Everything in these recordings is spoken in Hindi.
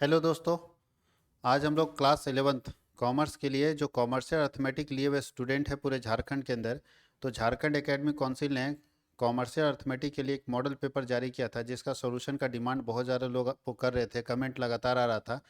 हेलो दोस्तों। आज हम लोग क्लास 11th कॉमर्स के लिए जो कॉमर्शियल अर्थमेटिक लिए हुए स्टूडेंट है पूरे झारखंड के अंदर, तो झारखंड एकेडमिक काउंसिल ने कॉमर्शियल अर्थमेटिक के लिए एक मॉडल पेपर जारी किया था, जिसका सॉल्यूशन का डिमांड बहुत ज़्यादा लोग वो कर रहे थे, कमेंट लगातार आ रहा था।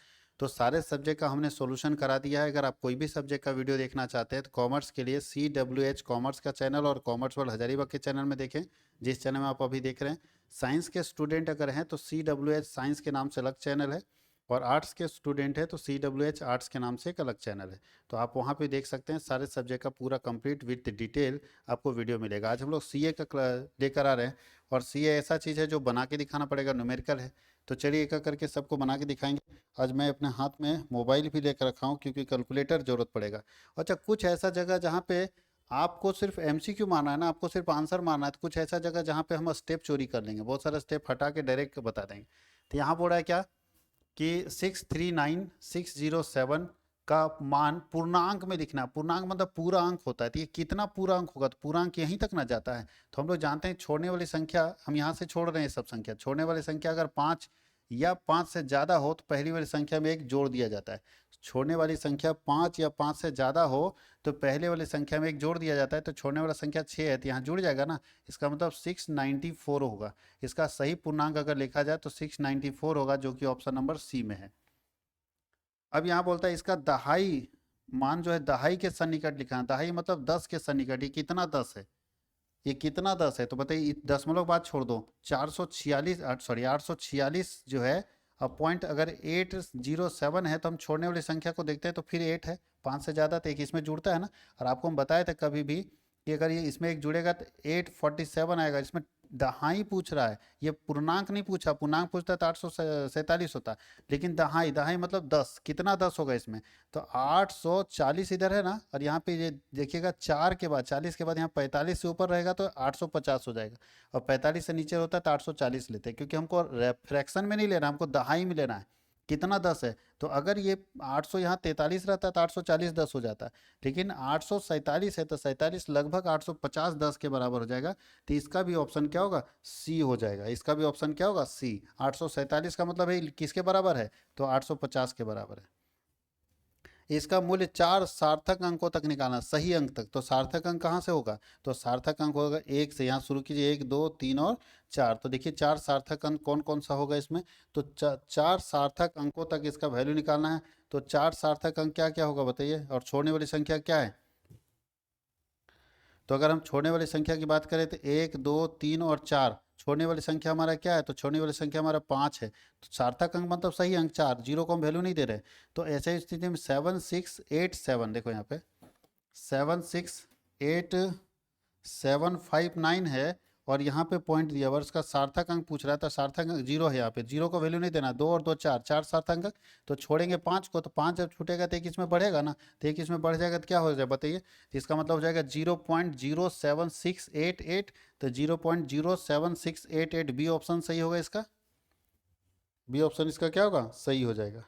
तो सारे सब्जेक्ट का हमने सॉल्यूशन करा दिया है। अगर आप कोई भी सब्जेक्ट का वीडियो देखना चाहते हैं तो कॉमर्स के लिए CWH कॉमर्स का चैनल और कॉमर्स वर्ल्ड हजारीबाग के चैनल में देखें, जिस चैनल में आप अभी देख रहे हैं। साइंस के स्टूडेंट अगर हैं तो CWH साइंस के नाम से अलग चैनल है, और आर्ट्स के स्टूडेंट है तो CWH आर्ट्स के नाम से एक अलग चैनल है। तो आप वहाँ पे देख सकते हैं, सारे सब्जेक्ट का पूरा कंप्लीट विथ डिटेल आपको वीडियो मिलेगा। आज हम लोग CA का लेकर आ रहे हैं, और CA ऐसा चीज़ है जो बना के दिखाना पड़ेगा, न्यूमेरिकल है। तो चलिए एक एक करके सबको बना के दिखाएंगे। आज मैं अपने हाथ में मोबाइल भी लेकर रखा हूँ, क्योंकि कैलकुलेटर ज़रूरत पड़ेगा। अच्छा, कुछ ऐसा जगह जहाँ पे आपको सिर्फ MCQ मारना है ना, आपको सिर्फ आंसर मारना है, तो कुछ ऐसा जगह जहाँ पे हम स्टेप चोरी कर लेंगे, बहुत सारे स्टेप हटा के डायरेक्ट बता देंगे। तो यहाँ बोल रहा है क्या कि 639607 का मान पूर्णांक में लिखना है। पूर्णांक मतलब पूरा अंक होता है, तो ये कितना पूरा अंक होगा, तो पूरा अंक यहीं तक ना जाता है। तो हम लोग जानते हैं छोड़ने वाली संख्या, हम यहाँ से छोड़ रहे हैं सब संख्या। छोड़ने वाली संख्या अगर 5 या 5 से ज़्यादा हो तो पहली वाली संख्या में एक जोड़ दिया जाता है। छोड़ने वाली संख्या 5 या 5 से ज़्यादा हो तो पहले वाली संख्या में एक जोड़ दिया जाता है। तो छोड़ने वाला संख्या 6 है तो यहाँ जुड़ जाएगा ना, इसका मतलब 694 होगा। इसका सही पूर्णांक अगर लिखा जाए तो 694 होगा, जो कि ऑप्शन नंबर C में है। अब यहाँ बोलता है इसका दहाई मान जो है दहाई के सन्निकट लिखा है। दहाई मतलब 10 के सन्निकट। ये कितना 10 है, ये कितना 10 है, तो बताइए। दशमलव बाद छोड़ दो। 446 सॉरी 846 जो है, अब पॉइंट अगर 807 है तो हम छोड़ने वाली संख्या को देखते हैं तो फिर 8 है। 5 से ज़्यादा तो एक इसमें जुड़ता है ना। और आपको हम बताए थे कभी भी कि अगर ये इसमें एक जुड़ेगा तो 847 आएगा। इसमें दहाई पूछ रहा है, ये पूर्णांक नहीं पूछा। पूर्णांक पूछता तो 847 होता। लेकिन दहाई, दहाई मतलब 10, कितना 10 होगा इसमें, तो 840 इधर है ना। और यहाँ पे ये देखिएगा 4 के बाद 40 के बाद यहाँ 45 से ऊपर रहेगा तो 850 हो जाएगा। और 45 से नीचे होता है तो 840 लेते हैं, क्योंकि हमको फ्रैक्शन में नहीं लेना, हमको दहाई में लेना है। कितना 10 है, तो अगर ये 800 यहाँ 43 रहता तो 840 10 हो जाता। लेकिन 847 है तो 47 लगभग 850 10 के बराबर हो जाएगा। तो इसका भी ऑप्शन क्या होगा, C हो जाएगा। इसका भी ऑप्शन क्या होगा, C। 847 का मतलब है किसके बराबर है, तो 850 के बराबर है। इसका मूल्य 4 सार्थक अंकों तक निकालना, सही अंक तक। तो सार्थक अंक कहाँ से होगा, तो सार्थक अंक होगा 1 से। यहाँ शुरू कीजिए, 1 2 3 और 4। तो देखिए 4 सार्थक अंक कौन कौन सा होगा इसमें, तो 4 सार्थक अंकों तक इसका वैल्यू निकालना है। तो 4 सार्थक अंक क्या क्या होगा बताइए, और छोड़ने वाली संख्या क्या है। तो अगर हम छोड़ने वाली संख्या की बात करें तो 1 2 3 और 4। छोड़ने वाली संख्या हमारा क्या है, तो छोड़ने वाली संख्या हमारा 5 है। तो सार्थक अंक मतलब सही अंक 4, जीरो को हम वैल्यू नहीं दे रहे। तो ऐसे स्थिति में 7687, देखो यहाँ पे 768 759 है। और यहाँ पे पॉइंट दिया हुआ है, उसका सार्थक अंक पूछ रहा था। सार्थक अंक 0 है, यहाँ पे 0 को वैल्यू नहीं देना। 2 और 2 4, 4 सार्थक अंक। तो छोड़ेंगे 5 को, तो 5 जब छूटेगा तो एक इसमें बढ़ेगा ना। तो एक इसमें बढ़ जाएगा तो क्या हो जाएगा बताइए, तो इसका मतलब हो जाएगा 0.07688। तो 0.07688 बी ऑप्शन सही होगा इसका। बी ऑप्शन इसका क्या होगा, सही हो जाएगा।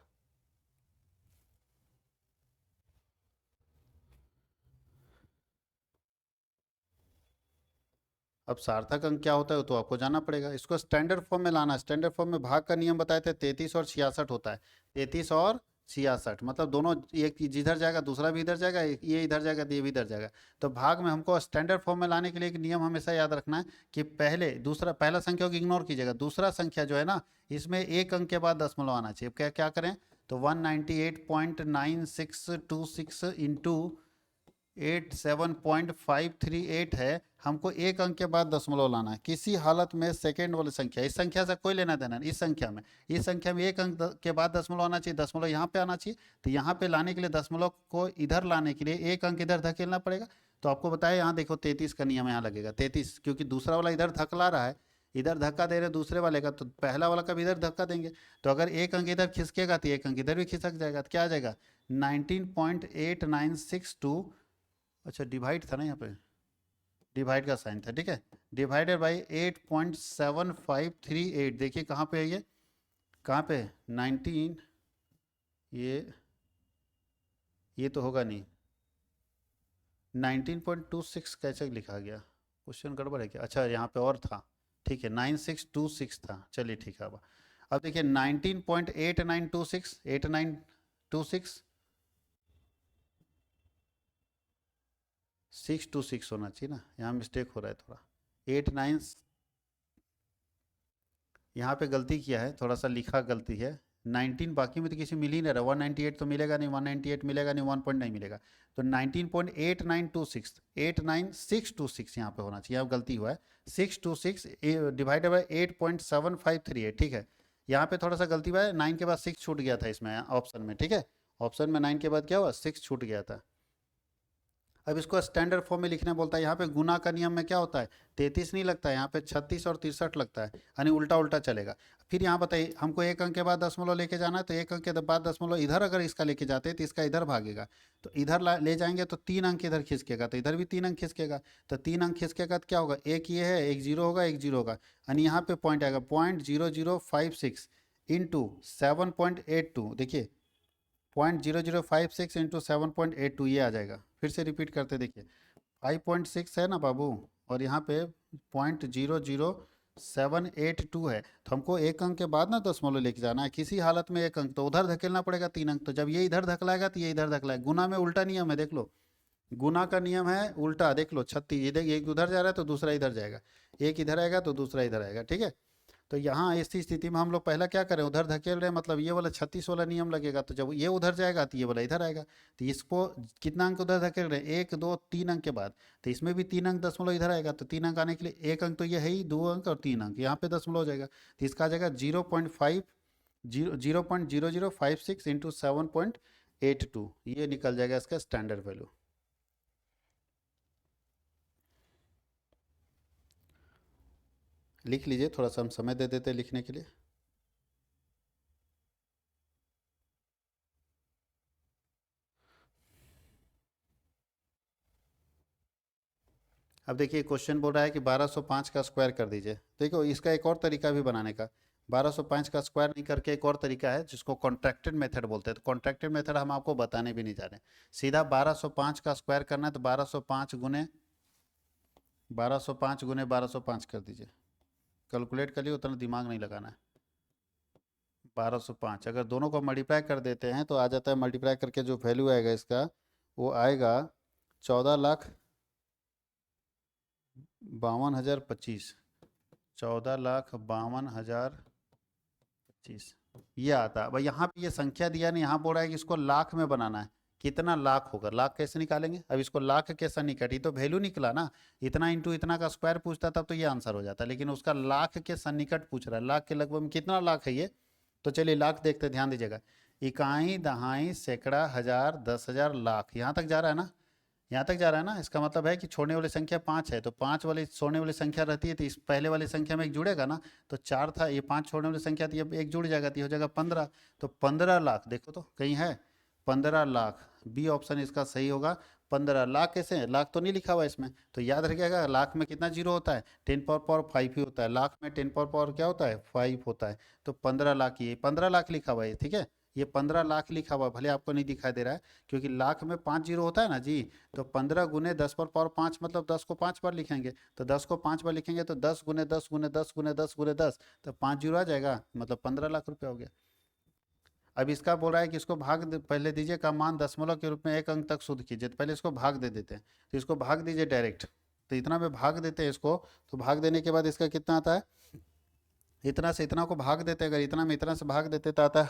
अब सार्थक अंक क्या होता है तो आपको जानना पड़ेगा। इसको स्टैंडर्ड फॉर्म में लाना है। स्टैंडर्ड फॉर्म में भाग का नियम बताए थे, 33 और 66 होता है। 33 और 66 मतलब दोनों, एक जिधर जाएगा दूसरा भी इधर जाएगा, ये इधर जाएगा तो ये भी इधर जाएगा। तो भाग में हमको स्टैंडर्ड फॉर्म में लाने के लिए एक नियम हमेशा याद रखना है कि पहले दूसरा, पहला संख्या को इग्नोर कीजिएगा। दूसरा संख्या जो है ना, इसमें एक अंक के बाद दशमलव आना चाहिए। क्या क्या करें, तो 198.9626 इंटू 87.538 है। हमको एक अंक के बाद दशमलव लाना है। किसी हालत में सेकेंड वाली संख्या, इस संख्या से कोई लेना देना नहीं। इस संख्या में एक अंक के बाद दशमलव आना चाहिए। दशमलव यहाँ पे आना चाहिए। तो यहाँ पे लाने के लिए, दशमलव को इधर लाने के लिए एक अंक इधर धकेलना पड़ेगा। तो आपको बताया, यहाँ देखो 33 का नियम यहाँ लगेगा। 33 क्योंकि दूसरा वाला इधर धकला रहा है, इधर धक्का दे रहे दूसरे वाले का, तो पहला वाला का भी इधर धक्का देंगे। तो अगर एक अंक इधर खिसकेगा तो एक अंक इधर भी खिसक जाएगा। तो क्या आ जाएगा, 19.8962। अच्छा डिवाइड था ना यहाँ पे, डिवाइड का साइन था, ठीक है। Divided by 8.7538। देखिए कहाँ पे है ये, कहाँ पे 19, ये तो होगा नहीं। 19.26 कैसे लिखा गया, क्वेश्चन गड़बड़ है क्या। अच्छा यहाँ पे और था, ठीक है 9626 था। चलिए ठीक है। अब अब देखिए 19.8926, 8926, 626 होना चाहिए ना, यहाँ मिस्टेक हो रहा है थोड़ा। 89, यहाँ पे गलती किया है, थोड़ा सा लिखा गलती है। 19 बाकी में तो किसी मिल ही नहीं रहा, 198 तो मिलेगा नहीं, 198 मिलेगा नहीं, 1 पॉइंट नहीं मिलेगा। तो 19.8926, 89626 यहाँ पे होना चाहिए, अब गलती हुआ है। 626 डिवाइडेड बाई 8.7538, ठीक है। यहाँ पे थोड़ा सा गलती हुआ है, 9 के बाद 6 छूट गया था इसमें ऑप्शन में, ठीक है। ऑप्शन में 9 के बाद क्या हुआ, 6 छूट गया था। अब इसको स्टैंडर्ड फॉर्म में लिखना बोलता है। यहाँ पे गुना का नियम में क्या होता है, 33 नहीं लगता है, यहाँ पे 36 और 63 लगता है, यानी उल्टा उल्टा चलेगा। फिर यहाँ बताइए, हमको एक अंक के बाद दशमलव लेके जाना है, तो एक अंक के बाद दशमलव इधर अगर इसका लेके जाते हैं तो इसका इधर भागेगा, तो इधर ले जाएंगे तो 3 अंक इधर खिसकेगा, तो इधर भी 3 अंक खिसकेगा। तो 3 अंक खिसकेगा तो क्या होगा, एक ये है, एक जीरो होगा, एक जीरो होगा, यानी यहाँ पे पॉइंट आएगा 0.0056 इंटू 7.82। देखिए 0.0056 इंटू 7.82 ये आ जाएगा। फिर से रिपीट करते देखिए, 5.6 है ना बाबू, और यहाँ पे 0.00782 है, तो हमको एक अंक के बाद ना दशमलव लेके जाना है, किसी हालत में एक अंक तो उधर धकेलना पड़ेगा 3 अंक, तो जब ये इधर धकलाएगा तो ये इधर धकलाएगा। गुना में उल्टा नियम है, देख लो, गुना का नियम है उल्टा, देख लो 36, ये देख, एक उधर जा रहा है तो दूसरा इधर जाएगा, एक इधर आएगा तो दूसरा इधर आएगा, ठीक है। तो यहाँ ऐसी स्थिति में हम लोग पहला क्या करें, उधर धकेल रहे हैं, मतलब ये वाला 36 वाला नियम लगेगा, तो जब ये उधर जाएगा तो ये वाला इधर आएगा, तो इसको कितना अंक उधर धकेल रहे हैं, 1 2 3 अंक के बाद, तो इसमें भी 3 अंक दशमलव इधर आएगा, तो 3 अंक आने के लिए एक अंक तो ये है ही, 2 अंक और 3 अंक यहाँ पे दशमलव हो जाएगा, तो इसका आ जाएगा 0.0056 इंटू 7.82, ये निकल जाएगा इसका स्टैंडर्ड वैल्यू। लिख लीजिए, थोड़ा सा हम समय दे देते हैं लिखने के लिए। अब देखिए क्वेश्चन बोल रहा है कि 1205 का स्क्वायर कर दीजिए। देखो इसका एक और तरीका भी बनाने का, 1205 का स्क्वायर नहीं करके एक और तरीका है जिसको कॉन्ट्रैक्टेड मेथड बोलते हैं। तो कॉन्ट्रैक्टेड मेथड हम आपको बताने भी नहीं जा रहे, सीधा 1205 का स्क्वायर करना है, तो 1205 कर दीजिए। कैलकुलेट कर लिए, उतना दिमाग नहीं लगाना है। 1205 अगर दोनों को मल्टीप्लाई कर देते हैं तो आ जाता है, मल्टीप्लाई करके जो वैल्यू आएगा इसका, वो आएगा 14,52,025, 14,52,025 ये आता है। भाई यहाँ पे ये संख्या दिया नहीं, यहाँ बोल रहा है कि इसको लाख में बनाना है, कितना लाख होगा, लाख कैसे निकालेंगे, अब इसको लाख कैसा निकटी, तो वैल्यू निकला ना, इतना इंटू इतना का स्क्वायर पूछता तब तो ये आंसर हो जाता, लेकिन उसका लाख के सन्निकट पूछ रहा है, लाख के लगभग में कितना लाख है ये। तो चलिए लाख देखते, ध्यान दीजिएगा, इकाई दहाई सैकड़ा हजार 10,000 लाख, यहाँ तक जा रहा है ना, यहाँ तक जा रहा है ना। इसका मतलब है कि छोड़ने वाली संख्या 5 है, तो 5 वाली छोड़ने वाली संख्या रहती है, तो इस पहले वाली संख्या में एक जुड़ेगा ना, तो 4 था, ये 5 छोड़ने वाली संख्या थी, अब एक जुड़ जाएगा तो ये हो जाएगा 15, तो 15 लाख, देखो तो कहीं है 15 लाख, बी ऑप्शन इसका सही होगा। 15 लाख कैसे है, लाख तो नहीं लिखा हुआ इसमें, तो याद रखिएगा लाख में कितना जीरो होता है, 10 पावर 5 ही होता है, लाख में 10 पावर क्या होता है, 5 होता है, तो 15 लाख, ये 15 लाख लिखा हुआ है, ठीक है। ये 15 लाख लिखा हुआ है, भले आपको नहीं दिखाई दे रहा है, क्योंकि लाख में 5 जीरो होता है ना जी, तो 15 गुने 10 पर पावर 5, मतलब 10 को 5 बार लिखेंगे, तो 10 को 5 बार लिखेंगे तो 10 गुने 10 गुने 10 गुने 10 गुने 10, तो 5 जीरो आ जाएगा, मतलब 15 लाख रुपया हो गया। अब इसका बोल रहा है कि इसको पहले दीजिए का मान दशमलव के रूप में एक अंक तक शुद्ध कीजिए, तो पहले इसको भाग दे देते हैं, तो इसको भाग दीजिए डायरेक्ट, तो इतना में भाग देते हैं इसको, तो भाग देने के बाद इसका कितना आता है, इतना से इतना को भाग देते हैं, अगर इतना में इतना से भाग देते तो आता है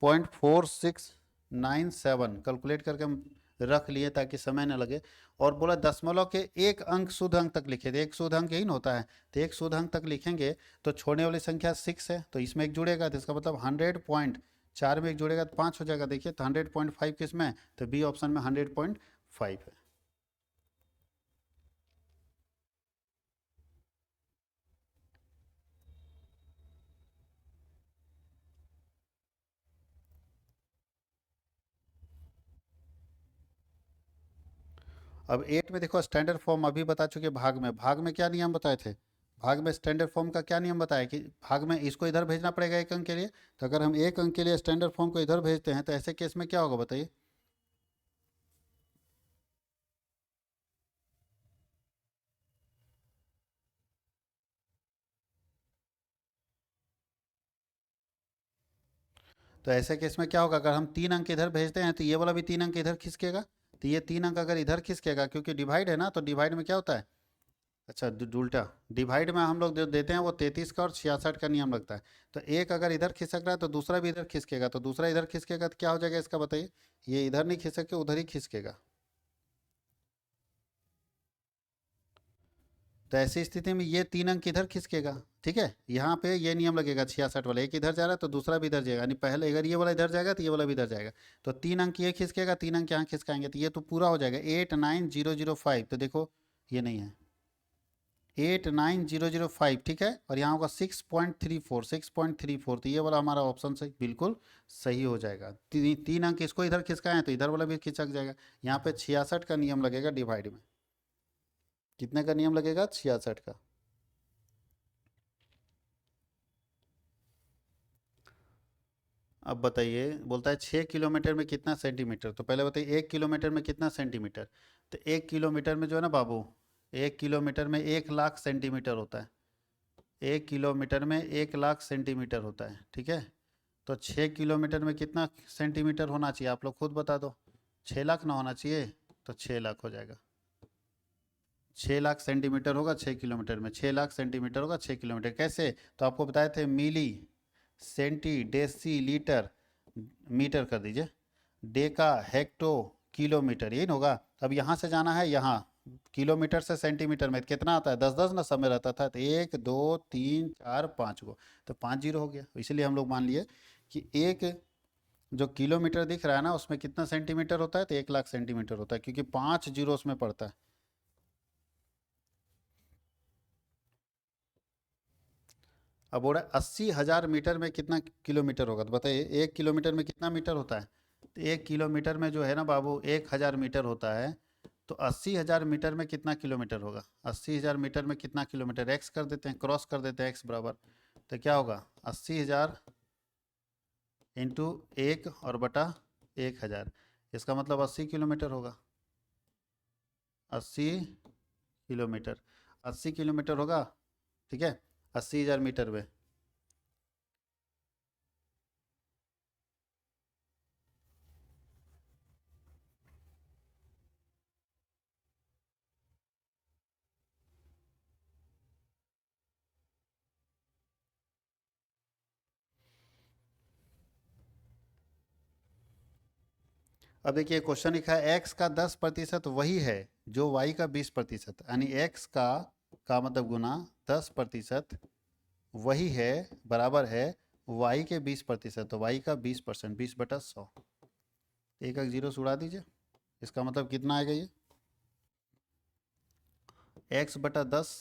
100.4697, कैलकुलेट करके हम रख लिए ताकि समय न लगे। और बोला दशमलव के एक अंक शुद्ध अंक तक लिखे थे, एक शुद्ध अंक यही ना होता है, तो एक शुद्ध अंक तक लिखेंगे, तो छोड़ने वाली संख्या 6 है, तो इसमें एक जुड़ेगा, तो इसका मतलब 100.4 में एक जुड़ेगा तो 5 हो जाएगा, देखिए तो 100.5 किस में, तो बी ऑप्शन में 100.5 है। अब 8 में देखो स्टैंडर्ड फॉर्म अभी बता चुके, भाग में क्या नियम बताए थे, भाग में स्टैंडर्ड फॉर्म का क्या नियम बताया कि भाग में इसको इधर भेजना पड़ेगा एक अंक के लिए, तो अगर हम एक अंक के लिए स्टैंडर्ड फॉर्म को इधर भेजते हैं तो ऐसे केस में क्या होगा बताइए। तो ऐसे केस में क्या होगा, अगर हम 3 अंक इधर भेजते हैं तो ये वाला भी 3 अंक इधर खिसकेगा, तो ये 3 अंक अगर इधर खिसकेगा, क्योंकि डिवाइड है ना, तो डिवाइड में क्या होता है, अच्छा उल्टा, डिवाइड में हम लोग जो देते हैं वो 33 का और 66 का नियम लगता है। तो एक अगर इधर खिसक रहा है तो दूसरा भी इधर खिसकेगा, तो दूसरा इधर खिसकेगा तो क्या हो जाएगा इसका बताइए, ये इधर नहीं खिसक के उधर ही खिसकेगा। तो ऐसी स्थिति में ये 3 अंक इधर खिसकेगा, ठीक है, यहाँ पे ये नियम लगेगा 66 वाला, एक इधर जा रहा है तो दूसरा भी इधर जाएगा, यानी पहले अगर ये वाला इधर जाएगा तो ये वाला भी इधर जाएगा, तो 3 अंक ये खिसकेगा, 3 अंक यहाँ खिसकाएंगे, तो ये तो पूरा हो जाएगा 89005। तो देखो ये नहीं है, 89005, ठीक है, और यहाँ होगा 6.34, 6.34, तो ये वाला हमारा ऑप्शन से बिल्कुल सही हो जाएगा। 3 अंक इसको इधर खिसकाएं तो इधर वाला भी खिसक जाएगा। यहाँ पे 66 का नियम लगेगा डिवाइड में, कितने का नियम लगेगा, 66 का। अब बताइए, बोलता है 6 किलोमीटर में कितना सेंटीमीटर, तो पहले बताइए 1 किलोमीटर में कितना सेंटीमीटर। तो 1 किलोमीटर में जो है ना बाबू, 1 किलोमीटर में 1 लाख सेंटीमीटर होता है, 1 किलोमीटर में 1 लाख सेंटीमीटर होता है, ठीक है। तो 6 किलोमीटर में कितना सेंटीमीटर होना चाहिए, आप लोग खुद बता दो। 6 लाख ना होना चाहिए, तो 6 लाख हो जाएगा। 6 लाख सेंटीमीटर होगा 6 किलोमीटर में, 6 लाख सेंटीमीटर होगा 6 किलोमीटर। कैसे, तो आपको बताए थे मिली, सेंटी, डेसी, लीटर, मीटर कर दीजिए, डेका, हेक्टो, किलोमीटर, यही ना होगा। अब यहाँ से जाना है यहाँ, किलोमीटर से सेंटीमीटर में कितना आता है, 10 10 ना समय रहता था, तो 1 2 3 4 5 गो, तो 5 जीरो हो गया। इसलिए हम लोग मान लिए कि एक जो किलोमीटर दिख रहा है ना उसमें कितना सेंटीमीटर होता है, तो 1 लाख सेंटीमीटर होता है, क्योंकि 5 जीरो उसमें पड़ता है। अब बोल रहा है 80,000 मीटर में कितना किलोमीटर होगा, तो बताइए 1 किलोमीटर में कितना मीटर होता है। तो 1 किलोमीटर में जो है ना बाबू 1,000 मीटर होता है, तो 80,000 मीटर में कितना किलोमीटर होगा, 80,000 मीटर में कितना किलोमीटर, एक्स कर देते हैं, क्रॉस कर देते हैं एक्स बराबर, तो क्या होगा 80,000 इंटू 1 और बटा 1,000, इसका मतलब 80 किलोमीटर होगा, 80 किलोमीटर, 80 किलोमीटर होगा, ठीक है, 80,000 मीटर में। अब देखिए क्वेश्चन लिखा है एक्स का 10% वही है जो वाई का 20%, यानी एक्स का मतलब गुना 10% वही है, बराबर है वाई के 20%, तो वाई का 20%, 20/100, एक एक जीरो से उड़ा दीजिए, इसका मतलब कितना आएगा ये, x/10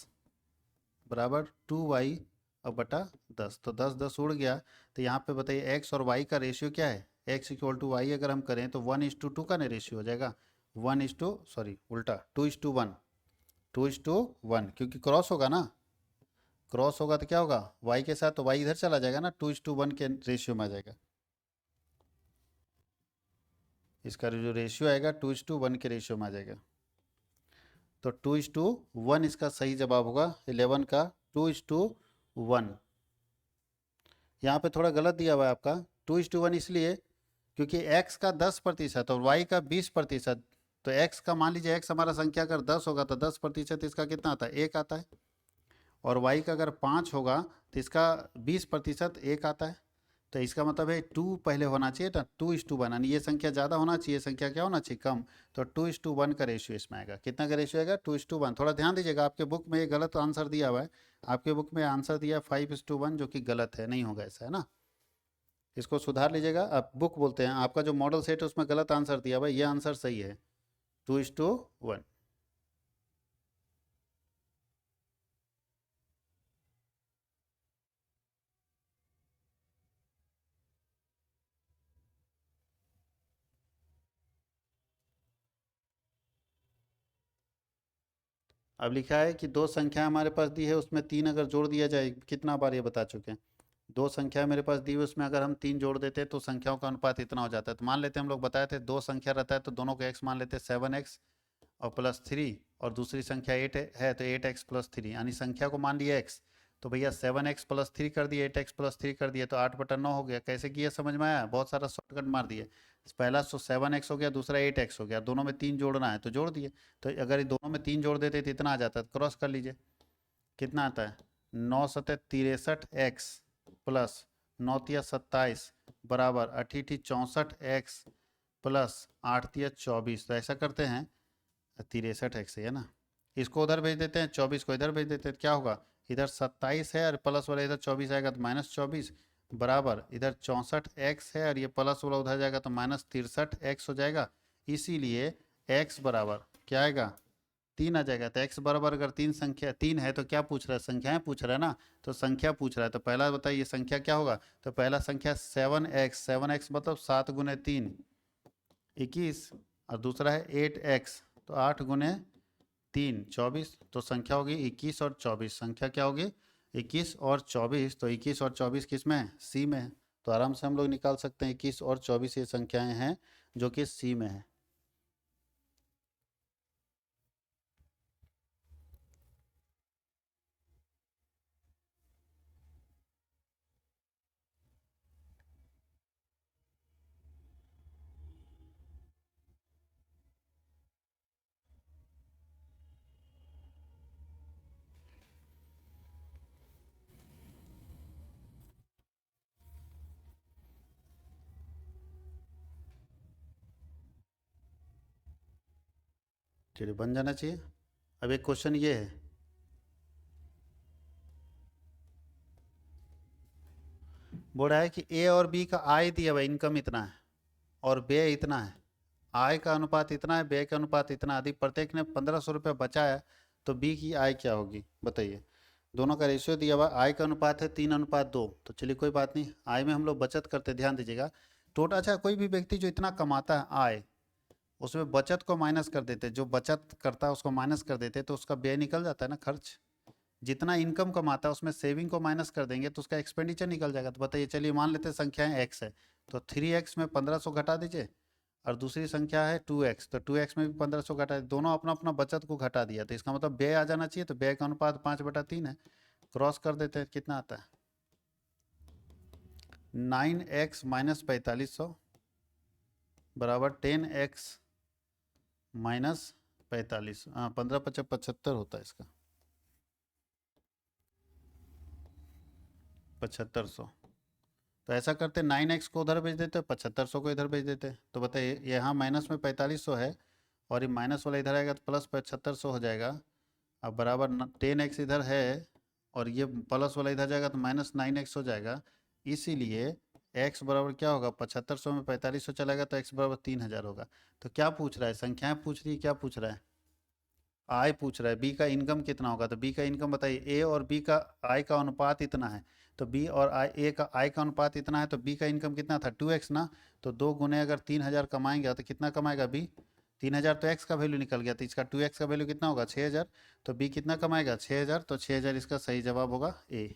बराबर 2y और बटा 10, तो 10 10 उड़ गया। तो यहाँ पे बताइए x और y का रेशियो क्या है, x=y अगर हम करें तो 1:2 का ना रेशियो हो जाएगा, 1:, सॉरी उल्टा 2:1, 2:1, क्योंकि क्रॉस होगा ना, क्रॉस होगा तो क्या होगा y के साथ, तो y इधर चला जाएगा ना, 2:1 के रेशियो में आ जाएगा, इसका जो रेशियो आएगा 2:1 के रेशियो में आ जाएगा। तो 2:1 इसका सही जवाब होगा, 11 का 2:1। यहाँ पे थोड़ा गलत दिया हुआ है आपका, 2:1 इसलिए क्योंकि x का 10% और y का 20%, तो x का मान लीजिए x हमारा संख्या अगर 10 होगा तो 10% इसका कितना आता है, 1 आता है, और y का अगर 5 होगा तो इसका 20% 1 आता है, तो इसका मतलब है 2 पहले होना चाहिए था, 2:1, यानी ये संख्या ज़्यादा होना चाहिए, संख्या क्या होना चाहिए, कम, तो 2:1 का रेशियो इसमें आएगा, कितना का रेशियो आएगा, 2:1। थोड़ा ध्यान दीजिएगा, आपके बुक में ये गलत आंसर दिया हुआ है, आपके बुक में आंसर दिया 5:1, जो कि गलत है, नहीं होगा ऐसा, है ना, इसको सुधार लीजिएगा। आप बुक बोलते हैं, आपका जो मॉडल सेट है उसमें गलत आंसर दिया हुआ है, ये आंसर सही है, 2:1। अब लिखा है कि दो संख्या हमारे पास दी है, उसमें 3 अगर जोड़ दिया जाए, कितना बार ये बता चुके हैं, दो संख्या मेरे पास दी हुई, उसमें अगर हम 3 जोड़ देते हैं तो संख्याओं का अनुपात इतना हो जाता है। तो मान लेते हैं, हम लोग बताए थे दो संख्या रहता है तो दोनों को x मान लेते हैं, 7x और +3, और दूसरी संख्या 8 है तो 8x + 3, यानी संख्या को मान लिया x, तो भैया 7x प्लस 3 कर दिए, 8x प्लस 3 कर दिए, तो 8/9 हो गया। कैसे किया समझ में आया? बहुत सारा शॉर्टकट मार दिए। पहला 7x हो गया, दूसरा 8x हो गया, दोनों में 3 जोड़ना है तो जोड़ दिए। तो अगर ये दोनों में 3 जोड़ देते तो इतना आ जाता है, क्रॉस कर लीजिए कितना आता है। 9×7 = 63x प्लस 9×3 = 27 बराबर 8×8 = 64x प्लस 8×3 = 24। तो ऐसा करते हैं 63x है ना, इसको उधर भेज देते हैं, 24 को इधर भेज देते हैं, क्या होगा इधर 27 है और प्लस वाला इधर 24 आएगा तो -24 बराबर इधर 64x है और ये प्लस वाला उधर जाएगा तो -63x हो जाएगा। इसीलिए x बराबर क्या आएगा 3 आ जाएगा। तो x बराबर अगर 3 है तो क्या पूछ रहा है? संख्याएं पूछ रहा है ना, तो संख्या पूछ रहा है। तो पहला बताइए संख्या क्या होगा? तो पहला संख्या 7x मतलब 7 × 3 21 और दूसरा है 8x तो 8 × 3 24। तो संख्या होगी 21 और 24। संख्या क्या होगी 21 और 24। तो 21 और 24 किस में है? सी में है। तो आराम से हम लोग निकाल सकते हैं 21 और 24 ये संख्याएं हैं जो कि सी में है। चलिए बन जाना चाहिए। अब एक क्वेश्चन ये है, बोल रहा है कि ए और बी का आय दिया हुआ इनकम इतना है और व्यय इतना है। आय का अनुपात इतना है, व्यय का अनुपात इतना। यदि प्रत्येक ने 1500 रुपये बचाया तो बी की आय क्या होगी बताइए। दोनों का रेशियो दिया हुआ, आय का अनुपात है 3:2। तो चलिए कोई बात नहीं, आय में हम लोग बचत करते, ध्यान दीजिएगा। टोटल अच्छा कोई भी व्यक्ति जो इतना कमाता है आय, उसमें बचत को माइनस कर देते, जो बचत करता है उसको माइनस कर देते तो उसका व्यय निकल जाता है ना, खर्च। जितना इनकम कमाता है उसमें सेविंग को माइनस कर देंगे तो उसका एक्सपेंडिचर निकल जाएगा। तो बताइए, चलिए मान लेते हैं संख्याएं एक्स है तो 3x में 1500 घटा दीजिए और दूसरी संख्या है 2x तो 2x में भी 1500 घटा दीजिए। दोनों अपना अपना बचत को घटा दिया तो इसका मतलब व्यय आ जाना चाहिए। तो व्यय का अनुपात 5/3 है। क्रॉस कर देते हैं कितना आता है 9x - 4500 बराबर 10x - 45। 15×5 = 75 होता है इसका 7500। तो ऐसा करते 9x को उधर भेज देते 7500 को इधर भेज देते। तो बताइए यहाँ माइनस में 4500 है और ये माइनस वाला इधर आएगा तो प्लस 7500 हो जाएगा। अब बराबर 10x इधर है और ये प्लस वाला इधर जाएगा तो -9x हो जाएगा। इसीलिए x बराबर क्या होगा 7500 में 4500 चलेगा तो x बराबर 3000 होगा। तो क्या पूछ रहा है? संख्याएं पूछ रही है, क्या पूछ रहा है? आय पूछ रहा है। बी का इनकम कितना होगा? तो बी का इनकम बताइए। ए और बी का आय का अनुपात इतना है तो बी और ए का आय का अनुपात इतना है तो बी का इनकम कितना था 2x ना। तो 2 गुने अगर 3000 कमाएंगे तो कितना कमाएगा बी? 3000 तो x का वैल्यू निकल गया तो इसका 2x का वैल्यू कितना होगा 6000। तो बी कितना कमाएगा 6000। तो 6000 इसका सही जवाब होगा ए।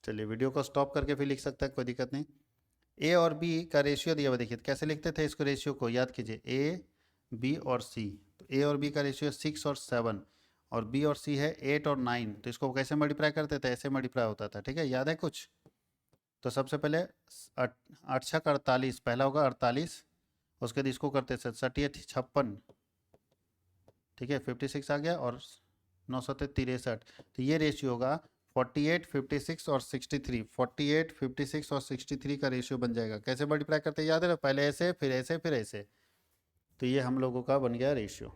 चलिए वीडियो को स्टॉप करके फिर लिख सकता है, कोई दिक्कत नहीं। ए और बी का रेशियो दिया हुआ, देखिए कैसे लिखते थे इसको, रेशियो को याद कीजिए। ए बी और सी, तो ए और बी का रेशियो 6 और 7 और बी और सी है 8 और 9। तो इसको कैसे मल्टीप्लाई करते थे? ऐसे मल्टीप्लाई होता था, ठीक है, याद है कुछ? तो सबसे पहले 8×6 = 48, पहला होगा 48। उसके बाद इसको करते थे 56, ठीक है, 56 आ गया और 9 × 63। तो ये रेशियो होगा 48, 56 और 63। 48, 56 और 63 का रेशियो बन जाएगा। कैसे मल्टीप्लाई करते हैं याद है ना? पहले ऐसे फिर ऐसे फिर ऐसे। तो ये हम लोगों का बन गया रेशियो।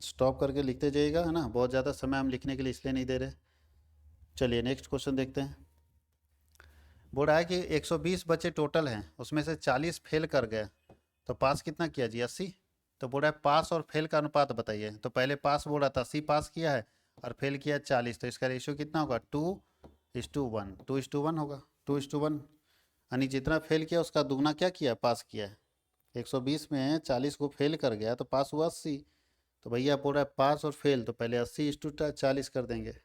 स्टॉप करके लिखते जाइएगा, है ना, बहुत ज़्यादा समय हम लिखने के लिए इसलिए नहीं दे रहे। चलिए नेक्स्ट क्वेश्चन देखते हैं। बोल रहा है कि 120 बच्चे टोटल हैं, उसमें से 40 फेल कर गए तो पास कितना किया जी? 80। तो बोल रहा है पास और फेल का अनुपात बताइए। तो पहले पास बोल रहा था 80 पास किया है और फेल किया 40, तो इसका रेशियो कितना होगा 2 2:1, 2:1 होगा, 2:1। यानी जितना फेल किया उसका दुगना क्या किया, पास किया है। 120 में 40 को फेल कर गया तो पास हुआ 80। तो भैया पूरा पास और फेल, तो पहले 80:40 कर देंगे।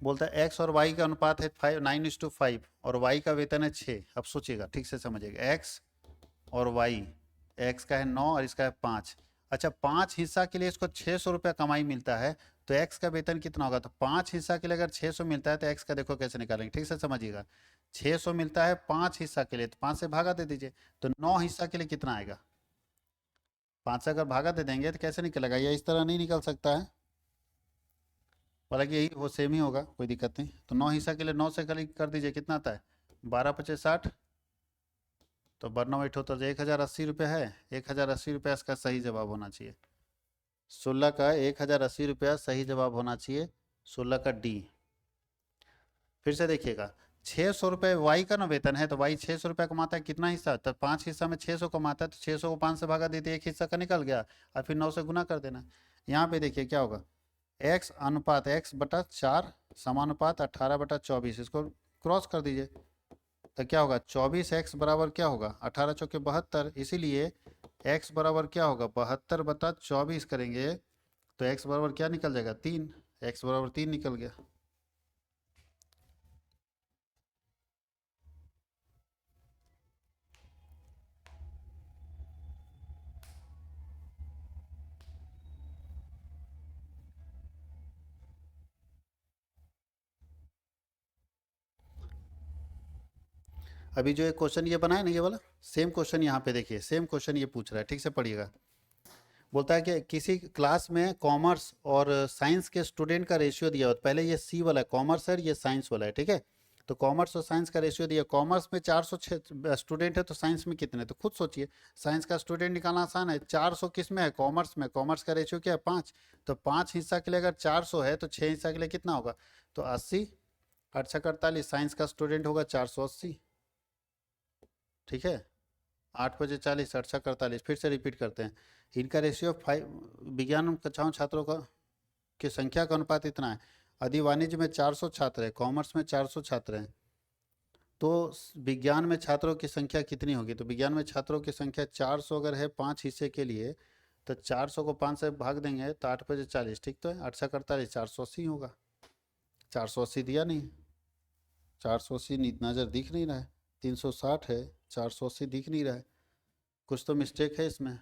बोलता है एक्स और वाई का अनुपात है 9:5 और वाई का वेतन है 6। अब सोचिएगा, ठीक से समझिएगा, एक्स और वाई, एक्स का है 9 और इसका है 5। अच्छा, 5 हिस्सा के लिए इसको 600 रुपया कमाई मिलता है, तो एक्स का वेतन कितना होगा। तो 5 हिस्सा के लिए अगर 600 मिलता है तो एक्स का देखो कैसे निकालेंगे, ठीक से समझिएगा। 600 मिलता है 5 हिस्सा के लिए, तो 5 से भागा दे दीजिए, तो 9 हिस्सा के लिए कितना आएगा। 5 से अगर भागा दे देंगे तो कैसे निकलेगा, ये इस तरह नहीं निकल सकता है, हालांकि यही वो सेम ही होगा, कोई दिक्कत नहीं। तो 9 हिस्सा के लिए 9 से कर दीजिए, कितना आता है, 12×5 = 60। तो 92 होता है, 1080 रुपया है। 1080 रुपया इसका सही जवाब होना चाहिए। 16 का 1080 रुपया सही जवाब होना चाहिए, 16 का डी। फिर से देखिएगा, 600 रुपये वाई का ना वेतन है, तो वाई 600 रुपया कमाता है, कितना हिस्सा, तो 5 हिस्सा में 600 कमाता है, तो 600 को 5 से भागा देते, एक हिस्सा का निकल गया, और फिर 9 से गुना कर देना। यहाँ पे देखिए क्या होगा, x अनुपात x/4 समानुपात 18/24, इसको क्रॉस कर दीजिए, तो क्या होगा, 24x बराबर क्या होगा, 18 चौके 72, इसीलिए x बराबर क्या होगा, 72/24 करेंगे तो x बराबर क्या निकल जाएगा, 3। x बराबर 3 निकल गया। अभी जो एक क्वेश्चन ये बना है ना, ये वाला सेम क्वेश्चन यहाँ पे देखिए, सेम क्वेश्चन ये पूछ रहा है, ठीक से पढ़िएगा। बोलता है कि किसी क्लास में कॉमर्स और साइंस के स्टूडेंट का रेशियो दिया हो, तो पहले ये सी वाला है कॉमर्स है, ये साइंस वाला है, ठीक है। तो कॉमर्स और साइंस का रेशियो दिया, कॉमर्स में 400 स्टूडेंट है, तो साइंस में कितने, तो खुद सोचिए, साइंस का स्टूडेंट निकालना आसान है। 400 किस में है, कॉमर्स में, कॉमर्स का रेशियो क्या है, 5। तो 5 हिस्सा के लिए अगर 400 है, तो 6 हिस्सा के लिए कितना होगा, तो 80, 8×48, साइंस का स्टूडेंट होगा 480, ठीक है। 8×40, 8×48, फिर से रिपीट करते हैं, इनका रेशियो 5, विज्ञान कक्षाओं छात्रों का की संख्या का अनुपात इतना है। यदि वाणिज्य में 400 छात्र है, कॉमर्स में 400 छात्र हैं, तो विज्ञान में छात्रों की संख्या कितनी होगी, तो विज्ञान में छात्रों की संख्या 400 अगर है 5 हिस्से के लिए, तो 400 को 5 से भाग देंगे तो 8×40, ठीक तो है, 8×48, 480 होगा। 480 दिया नहीं, 480 नज़र दिख नहीं रहा है, 360 है, 480 दिख नहीं रहा है, कुछ तो मिस्टेक है इसमें।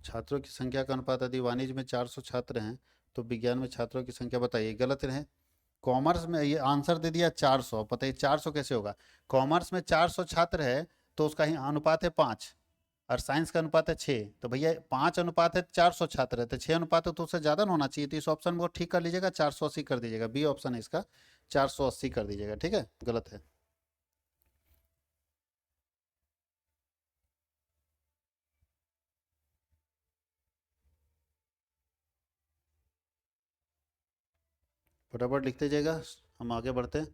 छात्रों की संख्या का अनुपात, यदि वाणिज्य में 400 छात्र हैं तो विज्ञान में छात्रों की संख्या बताइए, गलत है। कॉमर्स में ये आंसर दे दिया 400, बताइए 400 कैसे होगा, कॉमर्स में 400 छात्र है तो उसका ही अनुपात है 5, और साइंस का अनुपात है 6, तो भैया 5 अनुपात है 400 छात्र है, तो 6 अनुपात है तो उससे ज़्यादा ना होना चाहिए, तो इस ऑप्शन को ठीक कर लीजिएगा, 480 कर दीजिएगा, बी ऑप्शन है इसका, 480 कर दीजिएगा, ठीक है, गलत है। फटाफट लिखते जाइएगा, हम आगे बढ़ते हैं।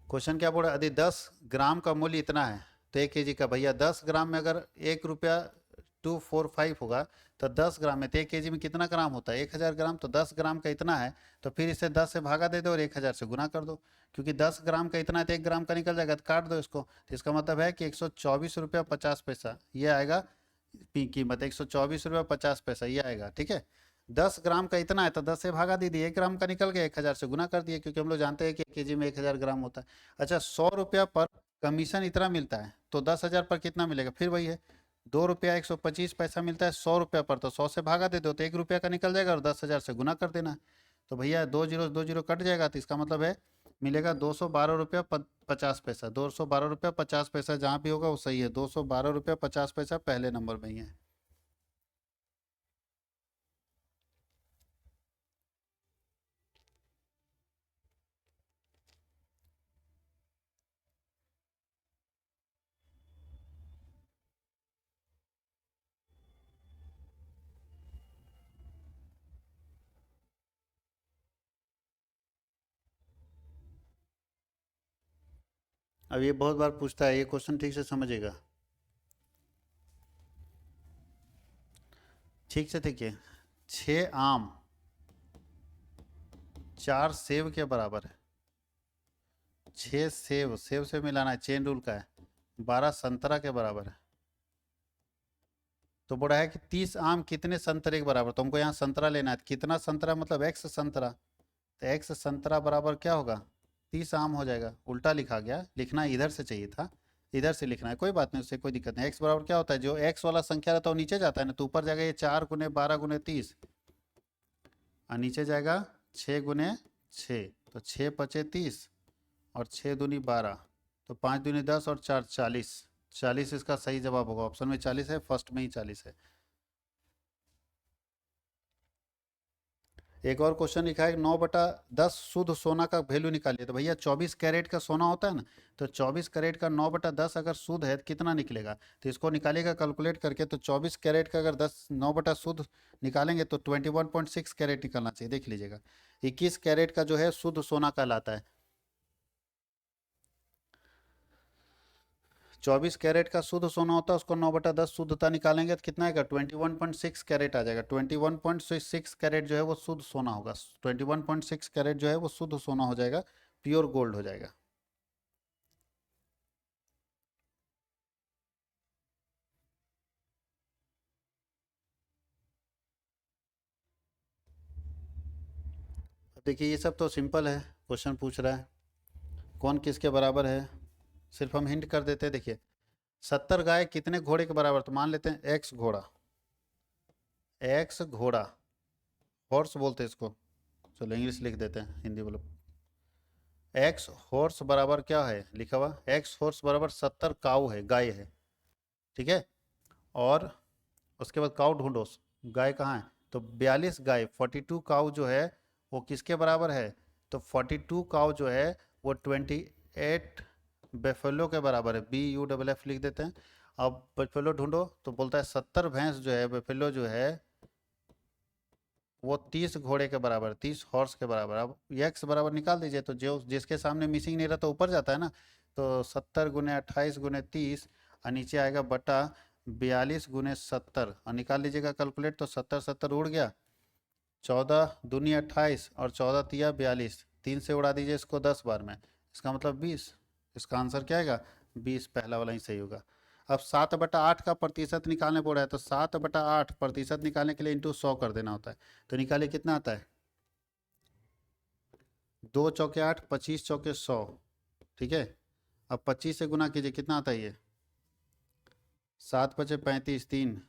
क्वेश्चन क्या बोल रहा है, यदि 10 ग्राम का मूल्य इतना है, तो 1 केजी का, भैया 10 ग्राम में अगर 1 रुपया 245 होगा, तो 10 ग्राम में, तो 1 केजी में कितना ग्राम होता है, 1000 ग्राम, तो 10 ग्राम का इतना है, तो फिर इसे 10 से भागा दे दो और 1000 से गुना कर दो, क्योंकि 10 ग्राम का इतना है तो 1 ग्राम का निकल जाएगा, तो काट दो इसको, तो इसका मतलब है कि 124 रुपया 50 पैसा ये आएगा, कीमत 124 रुपया 50 पैसा ये आएगा, ठीक है। 10 ग्राम का इतना है तो 10 से भागा दीजिए, 1 ग्राम का निकल गया, 1000 से गुना कर दिए, क्योंकि हम लोग जानते हैं कि 1 केजी में 1000 ग्राम होता है। अच्छा, 100 रुपया पर कमीशन इतना मिलता है, तो 10,000 पर कितना मिलेगा, फिर वही है, 2 रुपया 125 पैसा मिलता है 100 रुपया पर, तो 100 से भागा दे दो तो 1 रुपया का निकल जाएगा, और 10,000 से गुना कर देना। तो भैया 2 जीरो कट जाएगा, तो इसका मतलब है मिलेगा 212 रुपया 50 पैसा, 212 रुपया 50 पैसा, जहाँ भी होगा वो सही है, 212 रुपया 50 पैसा पहले नंबर में ही है। अब ये बहुत बार पूछता है, ये क्वेश्चन ठीक से समझिएगा, ठीक से देखिए। 6 आम 4 सेब के बराबर है। 6 सेब, सेब से मिलाना है, चेन रूल का है। 12 संतरा के बराबर है। तो बोला है कि 30 आम कितने संतरे के बराबर, तो हमको यहाँ संतरा लेना है। कितना संतरा मतलब एक्स संतरा, तो एक्स संतरा बराबर क्या होगा, 30 आम हो जाएगा। उल्टा लिखा गया, लिखना इधर से चाहिए था, इधर से लिखना है, कोई बात नहीं, उससे कोई दिक्कत नहीं। एक्स बराबर क्या होता है, जो एक्स वाला संख्या रहता है वो नीचे जाता है ना, तो ऊपर जाएगा ये 4 × 12 × 30, और नीचे जाएगा 6 × 6, तो 6 × 5 = 30, और 6 × 2 = 12, तो 5 × 2 = 10 और 4 = 40। 40 इसका सही जवाब होगा, ऑप्शन में 40 है, फर्स्ट में ही 40 है। एक और क्वेश्चन लिखा है 9/10 शुद्ध सोना का वैल्यू निकालिए। तो भैया 24 कैरेट का सोना होता है ना, तो 24 कैरेट का 9/10 अगर शुद्ध है तो कितना निकलेगा, तो इसको निकालिएगा कैलकुलेट करके। तो 24 कैरेट का अगर 9/शुद्ध निकालेंगे तो 21.6 कैरेट निकलना चाहिए, देख लीजिएगा। 21 कैरेट का जो है शुद्ध सोना कहलाता है। 24 कैरेट का शुद्ध सोना होता है, उसको 9/10 शुद्धता निकालेंगे तो कितना आएगा, 21.6 कैरेट आ जाएगा। 21.6 कैरेट जो है वो शुद्ध सोना होगा। 21.6 कैरेट जो है वो शुद्ध सोना हो जाएगा, प्योर गोल्ड हो जाएगा। अब देखिए ये सब तो सिंपल है, क्वेश्चन पूछ रहा है कौन किसके बराबर है, सिर्फ हम हिंट कर देते हैं। देखिए 70 गाय कितने घोड़े के बराबर, तो मान लेते हैं एक्स घोड़ा, एक्स घोड़ा, हॉर्स बोलते हैं इसको, चलो इंग्लिश लिख देते हैं, हिंदी बोलो। एक्स हॉर्स बराबर क्या है लिखा हुआ, एक्स हॉर्स बराबर 70 काऊ है, गाय है, ठीक है। और उसके बाद काऊ ढूंढो, गाय कहाँ है, तो 42 गाय, 42 काऊ जो है वो किसके बराबर है, तो 42 काऊ जो है वो 28 बेफेलो के बराबर है, BUFF लिख देते हैं। अब बेफेलो ढूंढो, तो बोलता है 70 भैंस जो है, बेफेलो जो है वो 30 घोड़े के बराबर, 30 हॉर्स के बराबर। अब एक्स बराबर निकाल दीजिए, तो जो जिसके सामने मिसिंग नहीं रहता ऊपर जाता है ना, तो 70 × 28 × 30, और नीचे आएगा बटा 42 × 70, और निकाल लीजिएगा कैलकुलेट, तो 70 70 उड़ गया, 14 दूनी 28 और 14 तिया 42, 3 से उड़ा दीजिए इसको 10 बार में, इसका मतलब 20। इसका आंसर क्या आएगा, 20, पहला वाला ही सही होगा। अब 7/8 का प्रतिशत निकालने पड़ रहा है, तो 7/8 प्रतिशत निकालने के लिए इंटू 100 कर देना होता है। तो निकालिए कितना आता है, 2 चौके 8, 25 चौके 100, ठीक है। अब 25 से गुना कीजिए, कितना आता है ये, 7×5 = 35, 3,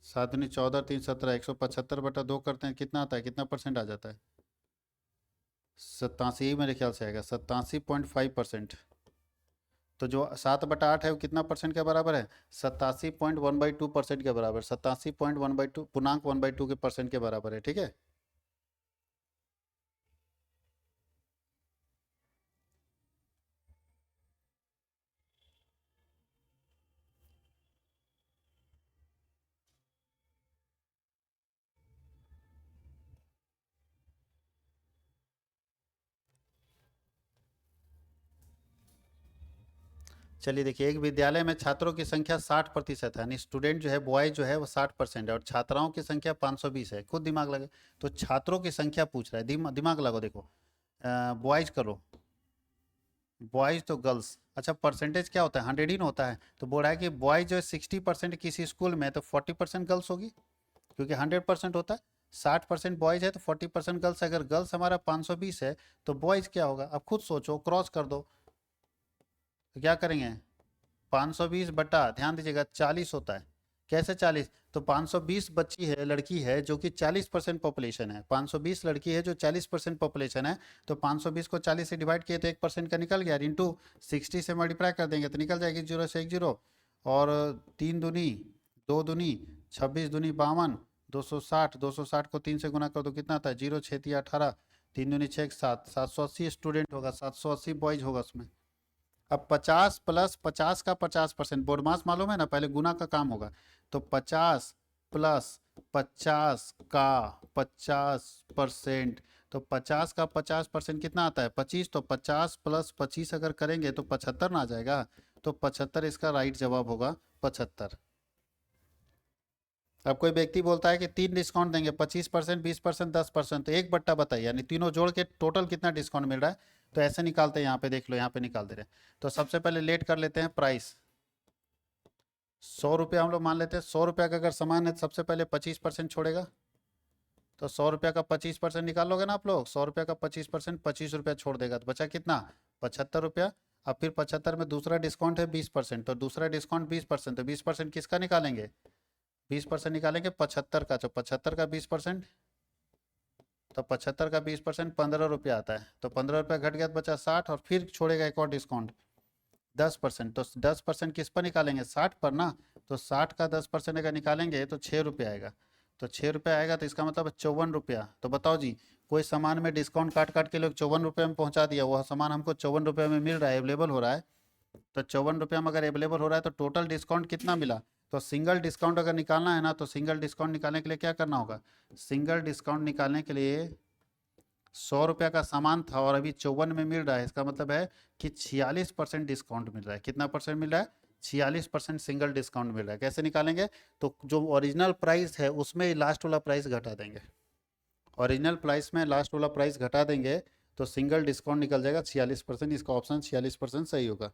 7×14, 3 17, 175/2 करते हैं, कितना आता है, कितना परसेंट आ जाता है, 87, मेरे ख्याल से आएगा 87.5%। तो जो 7/8 है वो कितना परसेंट के बराबर है, 87.1/2% के बराबर, 87.1/2 पूर्णांक 1/2 के परसेंट के बराबर है, ठीक है। चलिए देखिए, एक विद्यालय में छात्रों की संख्या 60% है, यानी स्टूडेंट जो है बॉयज जो है वो 60% है, और छात्राओं की संख्या 520 है। खुद दिमाग लगे, तो छात्रों की संख्या पूछ रहा है, दिमाग लगाओ, देखो बॉयज करो, बॉयज तो गर्ल्स, अच्छा परसेंटेज क्या होता है, 100 ही ना होता है, तो बोल रहा है कि बॉयज जो है 60% किसी स्कूल में, तो 40% गर्ल्स होगी, क्योंकि 100% होता है। 60% बॉयज है तो 40% गर्ल्स, अगर गर्ल्स हमारा 520 है तो बॉयज क्या होगा, अब खुद सोचो, क्रॉस कर दो, तो क्या करेंगे, 520 बटा, ध्यान दीजिएगा 40 होता है, कैसे 40, तो 520 बच्ची है, लड़की है जो कि 40% पॉपुलेशन है, 520 लड़की है जो 40% पॉपुलेशन है, तो 520 को 40 से डिवाइड किए तो 1% का निकल गया, इंटू 60 से मल्टीप्लाई कर देंगे तो निकल जाएगी 0 से 1 0, और 3 दूनी 2 दूनी 26 दूनी 52, 260, 260 को 3 से गुना कर दो, कितना आता है, 0 6 3 18, 3 दूनी 6 7, 780 स्टूडेंट होगा, 780 बॉयज होगा उसमें। अब 50 प्लस 50 का 50%, बोर्ड मास मालूम है ना, पहले गुना का काम होगा, तो 50 प्लस 50 का 50%, तो 50 का 50% कितना आता है 25, तो 50 प्लस 25 अगर करेंगे तो 75 ना आ जाएगा। तो 75 इसका राइट जवाब होगा 75। अब कोई व्यक्ति बोलता है कि 3 डिस्काउंट देंगे, 25%, 20%, 10%, तो एक बट्टा बताइए, यानी तीनों जोड़ के टोटल कितना डिस्काउंट मिल रहा है। तो ऐसे निकालते हैं, यहाँ पे देख लो, यहाँ पे निकाल दे रहे हैं। तो सबसे पहले लेट कर लेते हैं प्राइस, 100 रुपया हम लोग मान लेते हैं। 100 रुपया का अगर सामान है तो सबसे पहले 25% छोड़ेगा। तो 100 रुपया का 25% निकाल लोगे ना आप लोग, 100 रुपया का 25%, 25 रुपया छोड़ देगा, तो बचा कितना 75 रुपया। अब फिर 75 में दूसरा डिस्काउंट है 20%, तो दूसरा डिस्काउंट 20%, तो 20% किसका निकालेंगे, 20% निकालेंगे 75 का। तो 75 का 20%, तो 75 का 20% 15 रुपया आता है। तो 15 रुपया घट गया तो बचा 60, और फिर छोड़ेगा एक और डिस्काउंट 10%। तो 10% किस पर निकालेंगे, 60 पर ना। तो 60 का 10% अगर निकालेंगे तो 6 रुपया आएगा। तो 6 रुपया आएगा, तो इसका मतलब 54 रुपया। तो बताओ जी, कोई सामान में डिस्काउंट काट काट के लोग 54 रुपये में पहुंचा दिया, वह सामान हमको 54 रुपये में मिल रहा है, अवेलेबल हो रहा है। तो 54 रुपया में अगर अवेलेबल हो रहा है तो टोटल डिस्काउंट कितना मिला। तो सिंगल डिस्काउंट अगर निकालना है ना, तो सिंगल डिस्काउंट निकालने के लिए क्या करना होगा, सिंगल डिस्काउंट निकालने के लिए 100 रुपया का सामान था और अभी 54 में मिल रहा है, इसका मतलब है कि 46% डिस्काउंट मिल रहा है। कितना परसेंट मिल रहा है, 46% सिंगल डिस्काउंट मिल रहा है। कैसे निकालेंगे, तो जो ओरिजिनल प्राइस है उसमें लास्ट वाला प्राइस घटा देंगे, ओरिजिनल प्राइस में लास्ट वाला प्राइस घटा देंगे, तो सिंगल डिस्काउंट निकल जाएगा 46%। इसका ऑप्शन 46% सही होगा।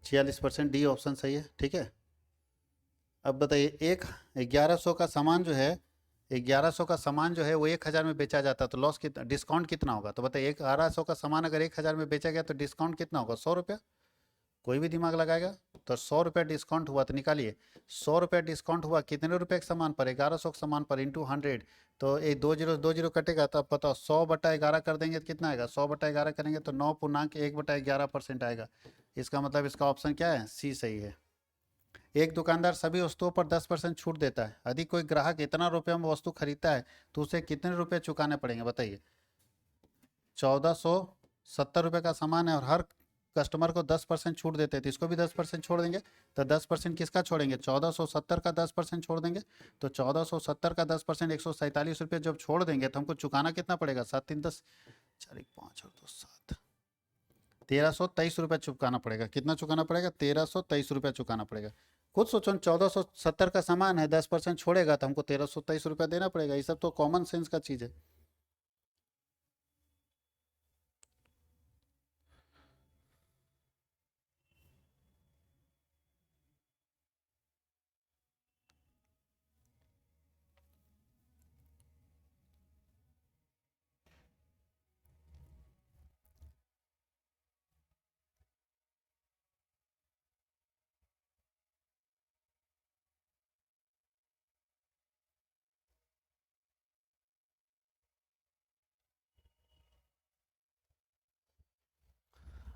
46% डी ऑप्शन सही है, ठीक है। अब बताइए, एक 1100 का सामान जो है, 1100 का सामान जो है वो 1000 में बेचा जाता है, तो लॉस कितना, डिस्काउंट कितना होगा। तो बताइए, 1100 का सामान अगर 1000 में बेचा गया तो डिस्काउंट कितना होगा, 100 रुपया। कोई भी दिमाग लगाएगा। तो 100 रुपया डिस्काउंट हुआ, तो निकालिए, 100 रुपया डिस्काउंट हुआ कितने रुपए के सामान पर, 1100 के सामान पर, इंटू 100। तो एक दो जीरो कटेगा, तो अब बताओ 100/11 कर देंगे तो कितना आएगा, 100/11 करेंगे तो 9.1/11% आएगा। इसका मतलब इसका ऑप्शन क्या है, सी सही है। एक दुकानदार सभी वस्तुओं पर 10% छूट देता है, यदि कोई ग्राहक इतना रुपये में वस्तु खरीदता है तो उसे कितने रुपए चुकाने पड़ेंगे, बताइए। 1470 रुपये का सामान है और हर कस्टमर को 10% छूट देते हैं, तो इसको भी 10% छोड़ देंगे। तो 10% किसका छोड़ेंगे, 1470 का 10% छोड़ देंगे। तो 1470 का 10%, 147 रुपये जब छोड़ देंगे तो हमको चुकाना कितना पड़ेगा, 7 3 10, 4 1 5 और 2 7, 1323 रुपये चुकाना पड़ेगा। कितना चुकाना पड़ेगा, 1323 रुपये चुकाना पड़ेगा। खुद सोचो, 1470 का सामान है, 10% छोड़ेगा तो हमको 1323 रुपया देना पड़ेगा। ये सब तो कॉमन सेंस का चीज़ है।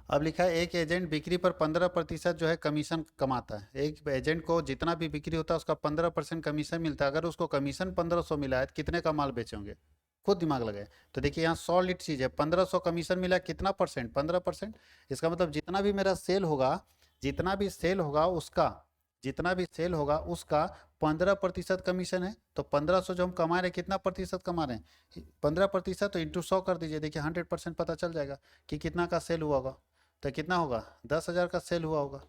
अब लिखा है, एक एजेंट बिक्री पर 15% जो है कमीशन कमाता है। एक एजेंट को जितना भी बिक्री होता है उसका 15% कमीशन मिलता है। अगर उसको कमीशन 1500 मिला है तो कितने का माल बेचेंगे, खुद दिमाग लगाए। तो देखिए यहाँ सॉलिड चीज़ है, 1500 कमीशन मिला, कितना परसेंट, 15%। इसका मतलब जितना भी मेरा सेल होगा, जितना भी सेल होगा उसका, जितना भी सेल होगा उसका 15% कमीशन है। तो 1500 जो हम कमा रहे हैं, कितना प्रतिशत कमा रहे हैं, 15%। तो इंटू 100 कर दीजिए, देखिए 100% पता चल जाएगा कि कितना का सेल हुआ होगा। तो कितना होगा, 10,000 का सेल हुआ होगा।